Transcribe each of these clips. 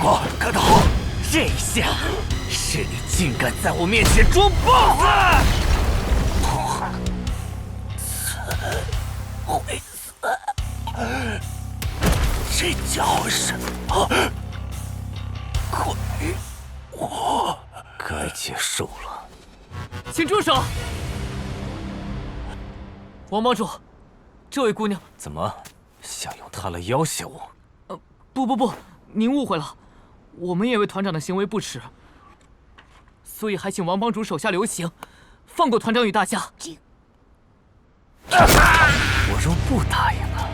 果干得好！这一下，是你竟敢在我面前装 BOSS！ 会死！这叫什么？鬼！我该结束了。请住手！王帮主，这位姑娘怎么想用她来要挟我？不，您误会了，我们也为团长的行为不耻，所以还请王帮主手下留情，放过团长与大家。我若不答应了，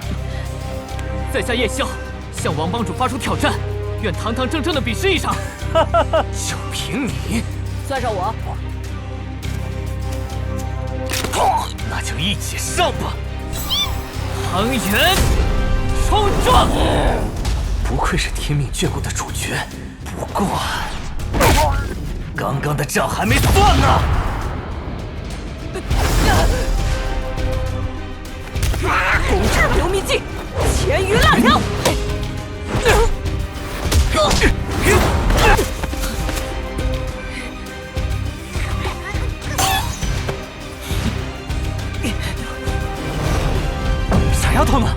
在下叶宵向王帮主发出挑战，愿堂堂正正的比试一场。就凭你，算上我。那就一起上吧！唐元冲撞！不愧是天命眷顾的主角，不过刚刚的账还没算呢。公差流秘技，千余辣条。小丫头呢？